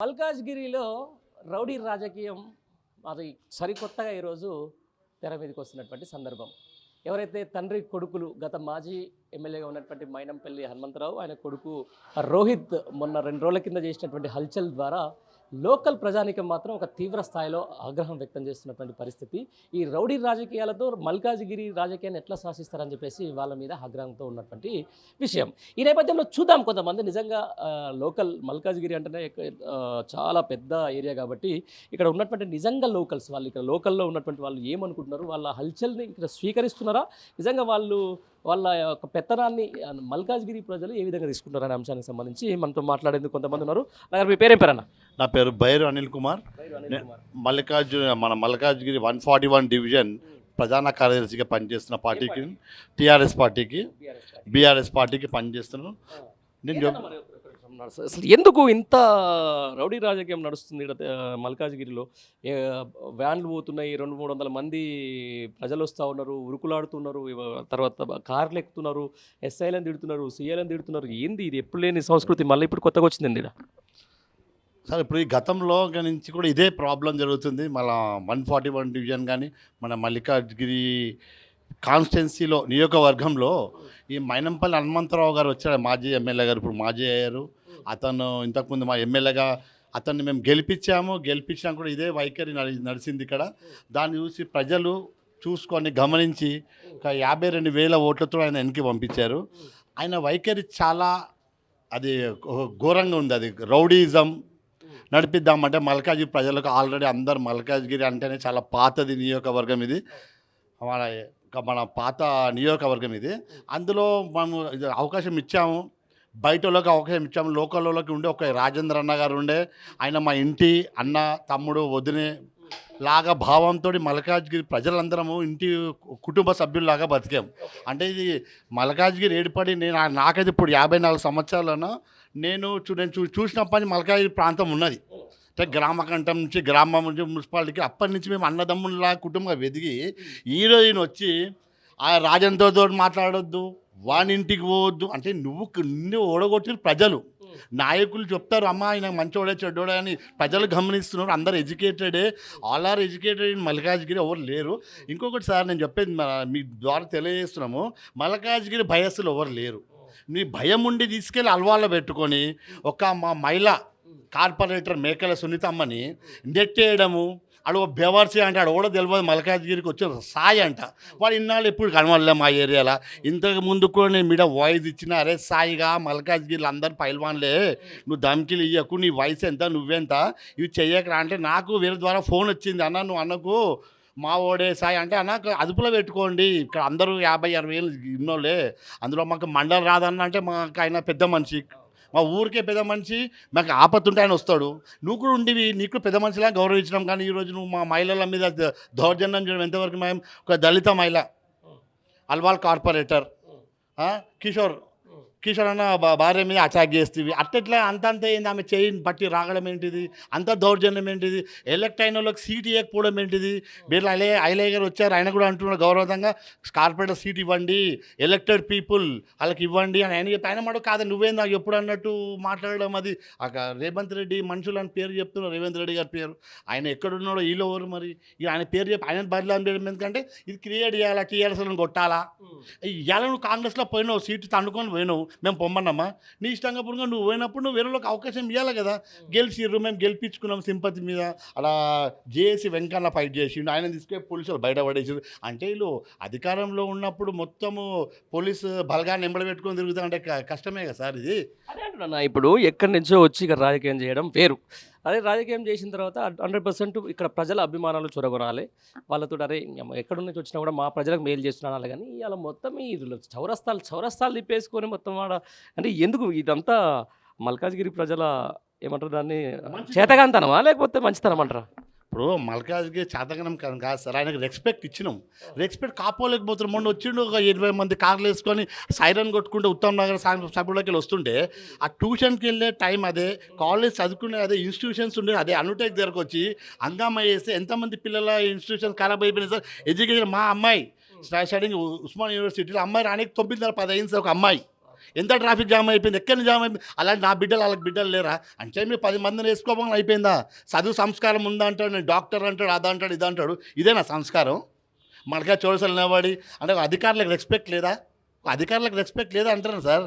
మల్కాజ్గిరిలో రౌడీ రాజకీయం అది సరికొత్తగా ఈరోజు తెర మీదకి వస్తున్నటువంటి సందర్భం. ఎవరైతే తండ్రి కొడుకులు గత మాజీ ఎమ్మెల్యేగా ఉన్నటువంటి మైనంపల్లి హనుమంతరావు, ఆయన కొడుకు రోహిత్ మొన్న 2 రోజుల కింద చేసినటువంటి హల్చల్ ద్వారా లోకల్ ప్రజానికం మాత్రం ఒక తీవ్ర స్థాయిలో ఆగ్రహం వ్యక్తం చేస్తున్నటువంటి పరిస్థితి. ఈ రౌడీ రాజకీయాలతో మల్కాజ్గిరి రాజకీయాన్ని ఎట్లా శాసిస్తారని చెప్పేసి వాళ్ళ మీద ఆగ్రహంతో ఉన్నటువంటి విషయం. ఈ నేపథ్యంలో చూద్దాం, కొంతమంది నిజంగా లోకల్ మల్కాజ్గిరి అంటేనే చాలా పెద్ద ఏరియా కాబట్టి ఇక్కడ ఉన్నటువంటి నిజంగా లోకల్స్ వాళ్ళు, ఇక్కడ లోకల్లో ఉన్నటువంటి వాళ్ళు ఏమనుకుంటున్నారు, వాళ్ళ హల్చల్ని ఇక్కడ స్వీకరిస్తున్నారా, నిజంగా వాళ్ళు వాళ్ళ యొక్క పెత్తనాన్ని మల్కాజ్గిరి ప్రజలు ఏ విధంగా తీసుకుంటారు అనే అంశానికి సంబంధించి మనతో మాట్లాడేందుకు కొంతమంది ఉన్నారు. మీ పేరేం పేరన్నా? నా పేరు బైరు అనిల్ కుమార్. మల్కాజ్గిరి 141 డివిజన్ ప్రధాన కార్యదర్శిగా పనిచేస్తున్న పార్టీకి, టీఆర్ఎస్ పార్టీకి, బీఆర్ఎస్ పార్టీకి పనిచేస్తున్నాను నేను. అసలు ఎందుకు ఇంత రౌడీ రాజకీయం నడుస్తుంది ఇక్కడ మల్కాజ్గిరిలో? వ్యాన్లు పోతున్నాయి, 200-300 మంది ప్రజలు వస్తూ ఉన్నారు, ఉరుకులాడుతున్నారు, తర్వాత కార్లు ఎక్కుతున్నారు, ఎస్ఐలను తిడుతున్నారు, సీఐలను తిడుతున్నారు. ఏంది ఇది? ఎప్పుడు లేని సంస్కృతి మళ్ళీ ఇప్పుడు కొత్తగా వచ్చింది ఇక్కడ. సార్, ఇప్పుడు ఈ గతంలో నుంచి కూడా ఇదే ప్రాబ్లం జరుగుతుంది. మళ్ళీ 141 డివిజన్ కానీ మన మల్కాజ్గిరి కాన్స్టిట్యున్సీలో, నియోజకవర్గంలో ఈ మైనంపల్లి హనుమంతరావు గారు వచ్చారు, మాజీ ఎమ్మెల్యే గారు, ఇప్పుడు మాజీ అయ్యారు. అతను ఇంతకుముందు మా ఎమ్మెల్యేగా అతన్ని మేము గెలిపించినా కూడా ఇదే వైఖరి నడిచింది ఇక్కడ. దాన్ని చూసి ప్రజలు చూసుకొని గమనించి 52,000 ఓట్లతో ఆయన వెనక్కి పంపించారు. ఆయన వైఖరి చాలా అది ఘోరంగా ఉంది. అది రౌడీజం నడిపిద్దామంటే మల్కాజ్గిరి ప్రజలకు ఆల్రెడీ అందరు మల్కాజ్గిరి అంటేనే చాలా పాతది నియోజకవర్గం ఇది, మన పాత నియోజకవర్గం ఇది. అందులో మనం అవకాశం ఇచ్చాము, బయట వాళ్ళకి అవకాశం ఇచ్చాము. లోకల్ వాళ్ళకి ఉండే ఒక రాజేంద్ర అన్న గారు ఉండే, ఆయన మా ఇంటి అన్న, తమ్ముడు, వదినే లాగా భావంతో మల్కాజ్గిరి ప్రజలందరము ఇంటి కుటుంబ సభ్యుల్లాగా బతికాం. అంటే ఇది మల్కాజ్గిరి ఏర్పడి నాకైతే ఇప్పుడు 54 సంవత్సరాలను నేను చూసినప్పటి మల్కాజ్గిరి ప్రాంతం ఉన్నది. అంటే గ్రామకంఠం నుంచి, గ్రామం నుంచి మున్సిపాలిటీకి అప్పటి నుంచి మేము అన్నదమ్ముల్లా కుటుంబంగా వెదిగి ఈరోజు వచ్చి ఆ రాజంతో మాట్లాడొద్దు, వాని ఇంటికి పోవద్దు అంటే నిన్ను ఓడగొట్టిన ప్రజలు, నాయకులు చెప్తారు అమ్మ ఆయన మంచోడే చెడ్డోడే అని ప్రజలు గమనిస్తున్నారు. అందరు ఎడ్యుకేటెడే, all are educated in Malkajgiri, ఎవరు లేరు. ఇంకొకటి సార్, నేను చెప్పేది మీ ద్వారా తెలియజేస్తున్నాము, మల్కాజ్గిరి భయస్సులు ఎవరు లేరు. మీ భయం ఉండి తీసుకెళ్ళి అల్వాళ్ళ పెట్టుకొని మా మహిళ కార్పొరేటర్ మేకల సునీతమ్మని నెట్టేయడము, ఆడు బెవర్సీ అంటే ఆడు కూడా తెలియదు, మల్కాజ్గిరికి వచ్చే సాయి అంట. వాడు ఇన్నాళ్ళు ఎప్పుడు కనవలే మా ఏరియాలో. ఇంతకు ముందు కూడా నేను మీద వాయిస్ ఇచ్చిన, అరే సాయిగా మల్కాజ్గిరిలో అందరు పైల్వాన్లే, నువ్వు ధమ్కిలు ఇయ్యకు, నీ వయసు ఎంత, నువ్వెంత, ఇవి చెయ్యకరా అంటే నాకు వేరే ద్వారా ఫోన్ వచ్చింది, అన్న నువ్వు అన్నకు మా ఓడే సాయి అంటే, అన్న అదుపులో పెట్టుకోండి, ఇక్కడ అందరూ 50-60 వేలు ఇన్నోళ్ళే, అందులో మాకు మండలం రాదన్న అంటే మాకు ఆయన పెద్ద మనిషి, మా ఊరికే పెద్ద మనిషి, మాకు ఆపత్తుంటే ఆయన వస్తాడు. నువ్వు కూడా ఉండివి, నీకు పెద్ద మనిషిలా గౌరవించడం. కానీ ఈరోజు నువ్వు మా మహిళల మీద దౌర్జన్యం చేయడం ఎంతవరకు? మేము ఒక దళిత మహిళ, అల్వాల్ కార్పొరేటర్ కిషోర్ అన్న భార్య మీద అటాక్ చేస్తేవి అట్లా అంతంత ఏంది? ఆమె చేయిని పట్టి రాగడం ఏంటిది? అంత దౌర్జన్యం ఏంటిది? ఎలక్ట్ అయిన వాళ్ళకి సీట్ ఇవ్వకపోవడం ఏంటిది? మీరు ఐలయ్య గారు వచ్చారు, ఆయన కూడా అంటున్నారు గౌరవంగా కార్పొరేటర్ సీట్ ఇవ్వండి, ఎలక్టెడ్ పీపుల్ వాళ్ళకి ఇవ్వండి అని ఆయన చెప్పి, ఆయన మాట కాదు నువ్వేంది నాకు ఎప్పుడు అన్నట్టు మాట్లాడడం. అది రేవంత్ రెడ్డి మనుషులు అని పేరు చెప్తున్నారు, రేవంత్ రెడ్డి గారి పేరు. ఆయన ఎక్కడున్నాడో వీళ్ళు ఎవరు మరి? ఆయన పేరు చెప్పి ఆయన బదిలీ చేయడం ఎందుకంటే ఇది క్రియేట్ చేయాలా, టీఆర్ఎస్లను కొట్టాలా? ఇవాళ నువ్వు కాంగ్రెస్లో పోయినావు, సీటు తండుకొని పోయినావు, మేము పొమ్మన్నమ్మా, నీ ఇష్టంగా పురుగా నువ్వు పోయినప్పుడు నువ్వు వేరేలోకి అవకాశం ఇవ్వాలి కదా. గెలిచిర్రు, మేము గెలిపించుకున్నాం సింపతి మీద. అలా జేఏసీ వెంకన్న ఫైట్ చేసి ఆయన తీసుకెళ్ళి పోలీసులు బయట పడేసారు. అంటే వీళ్ళు అధికారంలో ఉన్నప్పుడు మొత్తము పోలీసు బలగాన్ని ఎంబడబెట్టుకొని తిరుగుతారంటే కష్టమే కదా సార్ ఇది. అదే అంటున్నా, ఇప్పుడు ఎక్కడి నుంచో వచ్చి ఇక్కడ రాజకీయం చేయడం వేరు. అదే రాజకీయం చేసిన తర్వాత 100% ఇక్కడ ప్రజల అభిమానాలు చొరగొనాలి. వాళ్ళతో అరే ఎక్కడి నుంచి వచ్చినా కూడా మా ప్రజలకు మేలు చేస్తున్నాను కానీ ఇవాళ మొత్తం ఈ చౌరస్తాలు తిప్పేసుకొని మొత్తం అంటే ఎందుకు ఇదంతా? మల్కాజ్గిరి ప్రజల ఏమంటారు దాన్ని, చేతగాంతనమా లేకపోతే మంచితనం అంటారా? ఇప్పుడు మల్కాజ్గిరి చేతగనం కాదు సార్, ఆయనకు రెస్పెక్ట్ ఇచ్చినాం. రెస్పెక్ట్ కాపోలేకపోతున్నాం. మొన్న వచ్చిండు ఒక 20 మంది కార్లు వేసుకొని సైరన్ కొట్టుకుంటే ఉత్తమ్ నగర్ సభ్యులకి వస్తుంటే, ఆ ట్యూషన్కి వెళ్ళే టైం అదే, కాలేజ్ చదువుకునే అదే, ఇన్స్టిట్యూషన్స్ ఉండే అదే, అనుటెక్ దగ్గరకు వచ్చి హంగామా చేస్తే ఎంతమంది పిల్లల ఇన్స్టిట్యూషన్స్ ఖరాబ్ అయిపోయినాయి సార్. ఎడ్యుకేషన్ మా అమ్మాయి స్టడీంగ్ ఉస్మాన్ యూనివర్సిటీలో అమ్మాయి రానికి 9:10 అయింది సార్. ఒక అమ్మాయి ఎంత ట్రాఫిక్ జామ్ అయిపోయింది, ఎక్కడి జామ్ అయిపోయింది. అలాంటి నా బిడ్డలు వాళ్ళకి బిడ్డలు లేరా అంటే మీరు 10 మందిని వేసుకోవడం అయిపోయిందా? చదువు సంస్కారం ఉందా అంటాడు, నేను డాక్టర్ అంటాడు, అదంటాడు ఇదంటాడు. ఇదేనా సంస్కారం? మనకే చోరసలు నిలబడి అంటే అధికారులకు రెస్పెక్ట్ లేదా? అధికారులకు రెస్పెక్ట్ లేదా అంటారు సార్.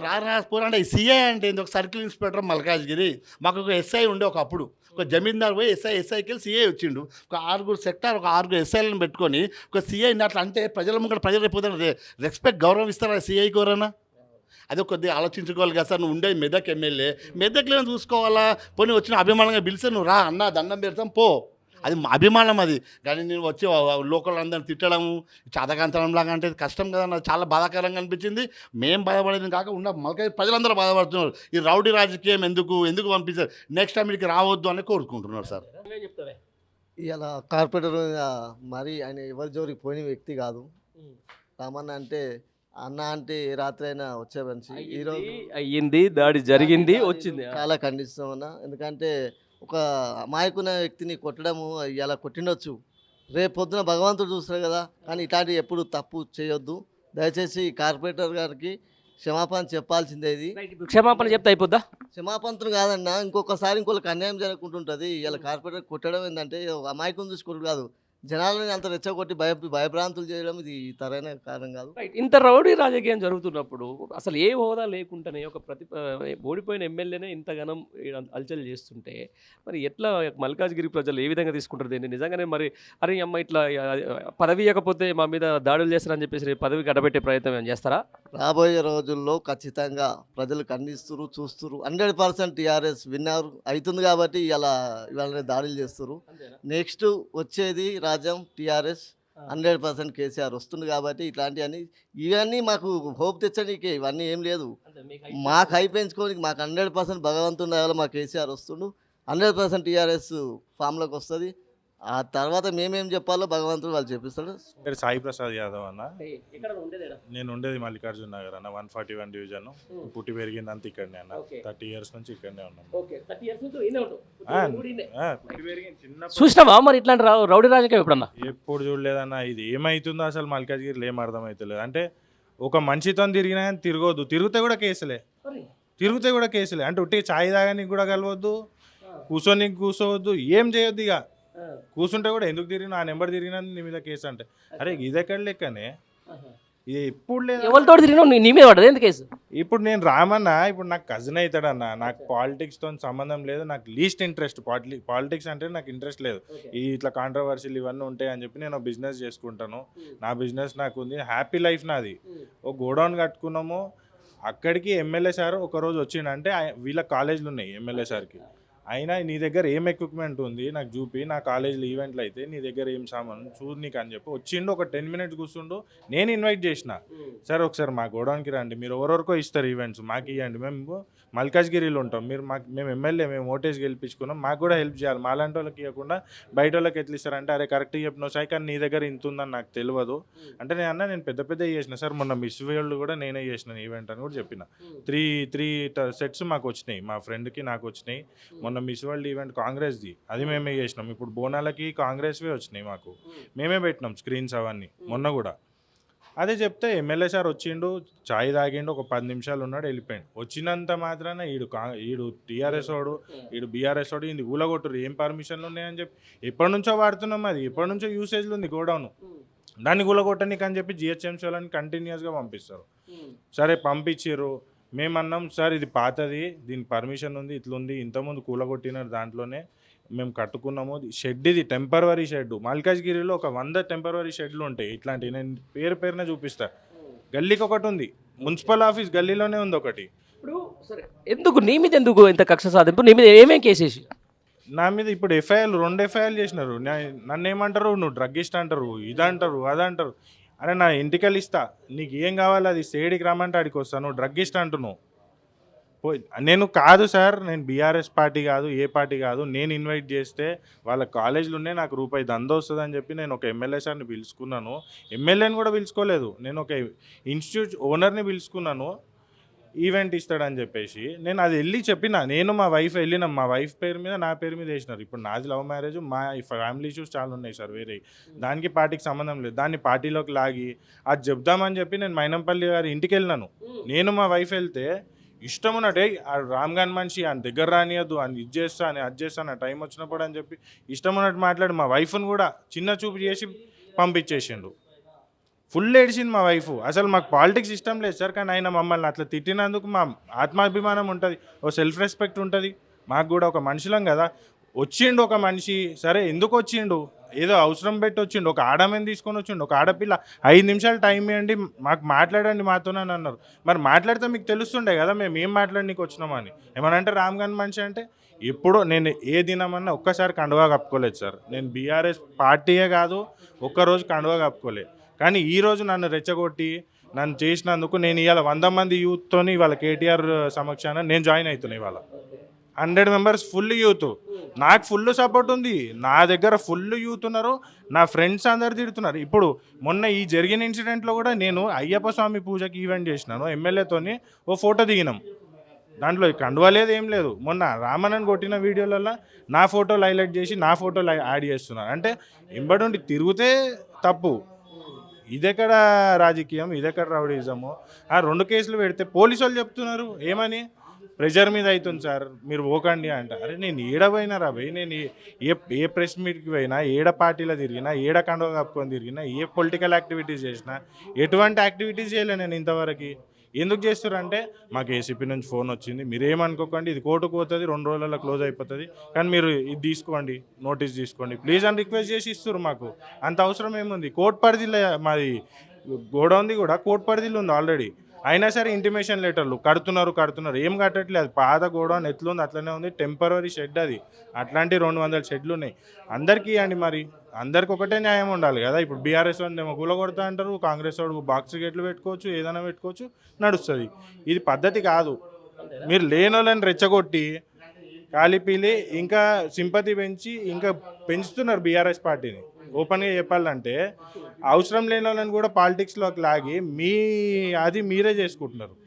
రాపోరా అంటే సీఐ అంటే ఏంది? ఒక సర్కిల్ ఇన్స్పెక్టర్ మల్కాజ్గిరి, మాకు ఒక ఎస్ఐ ఉండే ఒకప్పుడు, ఒక జమీందారు పోయి ఎస్ఐకి వెళ్ళి సీఐ వచ్చిండు. ఒక 6 సెక్టార్, ఒక 6 ఎస్ఐలను పెట్టుకొని ఒక సీఐని అట్లా అంటే ప్రజల ముందు ప్రజలు అయిపోతారు. రెస్పెక్ట్ గౌరవం ఇస్తారా సీఐకి ఎవరైనా? అదే కొద్దిగా ఆలోచించుకోవాలి కదా సార్. నువ్వు ఉండేది మెదక్ ఎమ్మెల్యే, మెదక్లో చూసుకోవాలా. పోనీ వచ్చిన అభిమానంగా పిలిస్తే నువ్వు రా అన్న దండం పెడతాం పో, అది మా అభిమానం అది. కానీ నేను వచ్చి లోకల్ అందరిని తిట్టడము చాతకాంతరంలాగా అంటే కష్టం కదా, నాకు చాలా బాధాకరంగా అనిపించింది. మేము బాధపడేది కాక ఉన్న మళ్ళీ ప్రజలందరూ బాధపడుతున్నారు. ఈ రౌడీ రాజకీయం ఎందుకు పంపించారు, నెక్స్ట్ టైం ఇక్కడికి రావద్దు అని కోరుకుంటున్నారు సార్. ఇలా కార్పొరేటర్ మరి ఆయన ఎవరి జోరికి పోయిన వ్యక్తి కాదు. రామన్న అంటే అన్న అంటే ఏ రాత్రి అయినా వచ్చే మనిషి. ఈరోజు అయ్యింది, దాడి జరిగింది, వచ్చింది. చాలా ఖండిస్తాం అన్న. ఎందుకంటే ఒక అమాయకున్న వ్యక్తిని కొట్టడము ఇలా కొట్టిండొచ్చు, రేపు పొద్దున భగవంతుడు చూస్తారు కదా. కానీ ఇట్లాంటివి ఎప్పుడు తప్పు చేయొద్దు. దయచేసి కార్పొరేటర్ గారికి క్షమాపణ చెప్పాల్సిందే. ఇది క్షమాపణ చెప్తే అయిపోద్దా? క్షమాపణలు కాదన్న, ఇంకొకసారి ఇంకొకరికి అన్యాయం జరగకుంటుంటుంది. ఇలా కార్పొరేటర్ కొట్టడం ఏంటంటే అమాయకం చూసి కొట్టడం కాదు, జనాలని అంత రెచ్చగొట్టి భయభ్రాంతులు చేయడం ఇది తరైన కారణం కాదు. ఇంత రౌడీ రాజకీయం జరుగుతున్నప్పుడు అసలు ఏ హోదా లేకుండానే ఒక ఓడిపోయిన ఎమ్మెల్యేనే ఇంతగానం అల్చల్ చేస్తుంటే మరి ఎట్లా మల్కాజ్గిరి ప్రజలు ఏ విధంగా తీసుకుంటారు దీన్ని? నిజంగానే మరి అరే అమ్మ ఇట్లా పదవి ఇవ్వకపోతే మా మీద దాడులు చేస్తారని చెప్పేసి పదవి గడబెట్టే ప్రయత్నం ఏం చేస్తారా? రాబోయే రోజుల్లో ఖచ్చితంగా ప్రజలు ఖండిస్తున్నారు, చూస్తున్నారు. 100% టీఆర్ఎస్ విన్నర్ అవుతుంది కాబట్టి ఇవాళ దాడులు చేస్తున్నారు. నెక్స్ట్ వచ్చేది రాజ్యం టీఆర్ఎస్, 100% కేసీఆర్ వస్తుంది కాబట్టి ఇవన్నీ మాకు హోప్ తెచ్చడానికి ఇవన్నీ ఏం లేదు. మాకు హై పెంచుకోనికి మాకు 100% భగవంతుని దయ వల్ల మా కేసీఆర్ వస్తుండు. 100% టీఆర్ఎస్ ఫామ్లోకి వస్తుంది. ఆ తర్వాత మేమేం చెప్పాలో భగవంతుడు వాళ్ళు చెప్పిస్తాడు. పేరు సాయి ప్రసాద్ యాదవ్ అన్న. నేను ఉండేది మల్లికార్జున నగర్ అన్న, 141 డివిజన్. పుట్టి పెరిగింది అంత ఇక్కడనే అన్న. 30 years నుంచి ఇక్కడనే ఉన్నాను. చూసినావా మరి ఇట్లాంటి రౌడీ రాజకీయం ఎప్పుడన్నా? ఎప్పుడు చూడలేదన్న. ఇది ఏమైతుందో అసలు మల్కాజ్గిరిలో ఏం అర్థమవుతలేదు. అంటే ఒక మనిషితో తిరిగినా కానీ తిరగొద్దు, తిరిగితే కూడా కేసులే. అంటే ఉట్టి ఛాయ్ తాగడానికి కూడా కలవద్దు, కూర్చోవద్దు, ఏం చేయొద్దు. ఇక కూర్చుంటే కూడా ఎందుకు తిరిగినా, ఆ నెంబర్ తిరిగినా నీ మీద కేసు అంటే అరే ఇదెక్కడ లెక్కనే. ఇది ఎప్పుడు లేదు, ఎవరితో తిరిగినా నీ మీద పడదు ఎందుకు కేసు? ఇప్పుడు నేను రామన్నా, ఇప్పుడు నాకు కజిన్ అవుతాడన్న. నాకు పాలిటిక్స్తో సంబంధం లేదు, నాకు లీస్ట్ ఇంట్రెస్ట్ పాలిటిక్స్ అంటే నాకు ఇంట్రెస్ట్ లేదు. ఇట్లా కాంట్రవర్సీలు ఇవన్నీ ఉంటాయి అని చెప్పి నేను బిజినెస్ చేసుకుంటాను. నా బిజినెస్ నాకు ఉంది, హ్యాపీ లైఫ్ నాది. ఒక గోడౌన్ కట్టుకున్నాము. అక్కడికి ఎమ్మెల్యే సార్ ఒకరోజు వచ్చిండంటే వీళ్ళ కాలేజీలు ఉన్నాయి ఎమ్మెల్యే సార్కి. అయినా నీ దగ్గర ఏం ఎక్విప్మెంట్ ఉంది నాకు చూపి, నా కాలేజీలో ఈవెంట్లు అయితే నీ దగ్గర ఏం సామాను చూడు నీకు అని చెప్పి వచ్చిండు. ఒక 10 minutes కూర్చుండు. నేను ఇన్వైట్ చేసిన, సార్ ఒకసారి మా గోడౌన్కి రండి, మీరు ఎవరెవరికో ఇస్తారు ఈవెంట్స్, మాకు ఇవ్వండి, మేము మల్కాజ్గిరిలో ఉంటాం, మేము ఎమ్మెల్యే, మేము ఓటేసి గెలిపించుకున్నాం, మాకు కూడా హెల్ప్ చేయాలి, మాలాంటి వాళ్ళకి ఇవ్వకుండా బయట వాళ్ళకి ఎట్లా ఇస్తారంటే అరే కరెక్ట్గా చెప్పినావు సాయి, కానీ నీ దగ్గర ఇంత ఉందని నాకు తెలియదు అంటే నేను పెద్ద చేసిన సార్. మొన్న మిస్ వరల్డ్ కూడా నేనే చేసిన ఈవెంట్ అని కూడా చెప్పిన. 3 sets మాకు వచ్చినాయి, మా ఫ్రెండ్కి నాకు వచ్చినాయి. మొన్న మిస్ వరల్డ్ ఈవెంట్ కాంగ్రెస్ది, అది మేమే చేసినాం. ఇప్పుడు బోనాలకి కాంగ్రెస్వే వచ్చినాయి మాకు, మేమే పెట్టినాం స్క్రీన్స్ అవన్నీ. మొన్న కూడా అదే చెప్తే ఎమ్మెల్యే సార్ వచ్చిండు, ఛాయ్ తాగిండు, ఒక 10 నిమిషాలు ఉన్నాడు, వెళ్ళిపోయాడు. వచ్చినంత మాత్రాన ఈడు టీఆర్ఎస్ వాడు, ఈడు బీఆర్ఎస్ వాడు, ఇది ఊలగొట్టురు, ఏం పర్మిషన్లు ఉన్నాయని చెప్పి ఎప్పటి నుంచో వాడుతున్నాం, అది ఎప్పటి నుంచో యూసేజ్లో ఉంది గోడౌన్. దాన్ని కూలగొట్టనికి అని చెప్పి జిహెచ్ఎంసీ వాళ్ళని కంటిన్యూస్గా పంపిస్తారు. సరే పంపించారు, మేమన్నాం సార్ ఇది పాతది, దీని పర్మిషన్ ఉంది, ఇట్లుంది, ఇంతకుముందు కూలగొట్టినారు, దాంట్లోనే మేము కట్టుకున్నాము. షెడ్ ఇది టెంపరవరీ షెడ్. మల్కాజ్గిరిలో ఒక 100 టెంపరవరీ షెడ్లు ఉంటాయి ఇట్లాంటివి, నేను పేరునే చూపిస్తా. గల్లీకి ఒకటి ఉంది, మున్సిపల్ ఆఫీస్ గల్లీలోనే ఉంది ఒకటి. ఇప్పుడు సరే ఎందుకు నీ మీద ఎందుకు ఇంత కక్ష సాధింపు? నీ మీద ఏమేం కేసేసి? నా మీద ఇప్పుడు 2 ఎఫ్ఐఆర్లు చేసినారు. నన్ను ఏమంటారు, నువ్వు డ్రగ్గిస్ట్ అంటారు, ఇదంటారు అదంటారు. అరే నా ఇంటికెళ్ళి ఇస్తా, నీకు ఏం కావాలి అది సేడికి రమ్మంటే ఆడికి వస్తాను, నువ్వు డ్రగ్గిస్ట్ అంటున్నావు. నేను కాదు సార్, నేను బీఆర్ఎస్ పార్టీ కాదు, ఏ పార్టీ కాదు. నేను ఇన్వైట్ చేస్తే వాళ్ళ కాలేజీలు ఉన్నాయి, నాకు రూపాయి దందా వస్తుంది అని చెప్పి నేను ఒక ఎమ్మెల్యే సార్ని పిలుచుకున్నాను. ఎమ్మెల్యేని కూడా పిలుచుకోలేదు, నేను ఒక ఇన్స్టిట్యూట్ ఓనర్ని పిలుచుకున్నాను. ఈవెంట్ ఇస్తాడని చెప్పేసి నేను అది వెళ్ళి చెప్పిన, నేను మా వైఫ్ వెళ్ళినాం, మా వైఫ్ పేరు మీద నా పేరు మీద వేసినారు. ఇప్పుడు నాది లవ్ మ్యారేజ్, మా ఫ్యామిలీ ఇష్యూస్ చాలా ఉన్నాయి సార్, వేరే దానికి పార్టీకి సంబంధం లేదు. దాన్ని పార్టీలోకి లాగి అది చెప్దామని చెప్పి నేను మైనంపల్లి గారి ఇంటికి వెళ్ళినాను. నేను మా వైఫ్ వెళ్తే ఇష్టం ఉన్నట్టే ఆ రామ్ గాన్ మనిషి ఆయన దగ్గర రానియద్దు, అని ఇది చేస్తా అని అది చేస్తా నా టైం వచ్చినప్పుడు అని చెప్పి ఇష్టం ఉన్నట్టు మాట్లాడి మా వైఫ్ని కూడా చిన్న చూపు చేసి పంపించేసిండు. ఫుల్ ఏడిచింది మా వైఫ్. అసలు మాకు పాలిటిక్స్ ఇష్టం లేదు సార్, కానీ ఆయన మమ్మల్ని అట్లా తిట్టినందుకు మా ఆత్మాభిమానం ఉంటుంది, ఓ సెల్ఫ్ రెస్పెక్ట్ ఉంటుంది. మాకు కూడా ఒక మనుషులం కదా. వచ్చిండు ఒక మనిషి, సరే ఎందుకు వచ్చిండు, ఏదో అవసరం పెట్టి వచ్చిండు. ఒక ఆడమని తీసుకొని వచ్చిండు, ఒక ఆడపిల్ల 5 నిమిషాలు టైం ఇవ్వండి మాకు మాట్లాడండి మాతోనని అన్నారు. మరి మాట్లాడితే మీకు తెలుస్తుండే కదా మేము ఏం మాట్లాడనీకి వచ్చినామని. ఏమనంటే రామ్ గన్ మనిషి అంటే ఎప్పుడో నేను ఏ దినమన్నా ఒక్కసారి కండువా కప్పుకోలేదు సార్. నేను బీఆర్ఎస్ పార్టీయే కాదు ఒక్కరోజు కండువా కప్పుకోలేదు. కానీ ఈరోజు నన్ను రెచ్చగొట్టి నన్ను చేసినందుకు నేను ఇవాళ 100 మంది యూత్తోని ఇవాళ కేటీఆర్ సమక్షాన నేను జాయిన్ అవుతున్నాను. ఇవాళ 100 మెంబర్స్ ఫుల్ యూత్, నాకు ఫుల్ సపోర్ట్ ఉంది. నా దగ్గర ఫుల్ యూత్ ఉన్నారు, నా ఫ్రెండ్స్ అందరు తిడుతున్నారు. ఇప్పుడు మొన్న ఈ జరిగిన ఇన్సిడెంట్లో కూడా నేను అయ్యప్ప స్వామి పూజకి ఈవెంట్ చేసినాను, ఎమ్మెల్యేతోని ఓ ఫోటో దిగినాం. దాంట్లో కండువా లేదు ఏం లేదు. మొన్న రామన్నని కొట్టిన వీడియోలలో నా ఫోటోలు హైలైట్ చేసి నా ఫోటోలు యాడ్ చేస్తున్నారు. అంటే ఎంబడి తిరిగితే తప్పు. ఇదెక్కడ రాజకీయం, ఇదెక్కడ రౌడీజము. ఆ 2 కేసులు పెడితే పోలీసు వాళ్ళు చెప్తున్నారు ఏమని, ప్రెజర్ మీద అవుతుంది సార్ మీరు పోకండి అంట. అరే నేను ఏడ పోయినా రా భయ్, నేను ఏ ప్రెస్ మీట్కి పోయినా, ఏడ పార్టీలో తిరిగినా, ఏడ కండువ కప్పుకొని తిరిగినా, ఏ పొలిటికల్ యాక్టివిటీస్ చేసినా, ఎటువంటి యాక్టివిటీస్ చేయలే నేను ఇంతవరకు. ఎందుకు చేస్తారంటే మాకు ఏసీపీ నుంచి ఫోన్ వచ్చింది, మీరేమనుకోకండి ఇది కోర్టుకు పోతుంది, 2 రోజులలో క్లోజ్ అయిపోతుంది, కానీ మీరు ఇది తీసుకోండి, నోటీస్ తీసుకోండి ప్లీజ్ అని రిక్వెస్ట్ చేసి ఇస్తారు. మాకు అంత అవసరం ఏముంది, కోర్టు పరిధిలో మాది గోడౌన్ది కూడా కోర్టు పరిధిలో ఉంది ఆల్రెడీ. అయినా సరే ఇంటిమేషన్ లెటర్లు కడుతున్నారు ఏం కట్టట్లేదు. అది పాత గోడౌన్ ఎట్లుంది అట్లనే ఉంది, టెంపరీ షెడ్ అది. అట్లాంటి 200 షెడ్లు ఉన్నాయి. అందరికీ ఇవ్వండి, మరి అందరికి ఒకటే న్యాయం ఉండాలి కదా. ఇప్పుడు బీఆర్ఎస్ వాళ్ళు ఏమో గుల కొడతా అంటారు, కాంగ్రెస్ వాడు బాక్స్ గేట్లు పెట్టుకోవచ్చు, ఏదైనా పెట్టుకోవచ్చు, నడుస్తుంది. ఇది పద్ధతి కాదు. మీరు లేని వాళ్ళని రెచ్చగొట్టి కాలిపీలి ఇంకా సింపతి పెంచి ఇంకా పెంచుతున్నారు బీఆర్ఎస్ పార్టీని. ఓపెన్గా చెప్పాలంటే అవసరం లేని వాళ్ళని కూడా పాలిటిక్స్లోకి లాగి అది మీరే చేసుకుంటున్నారు.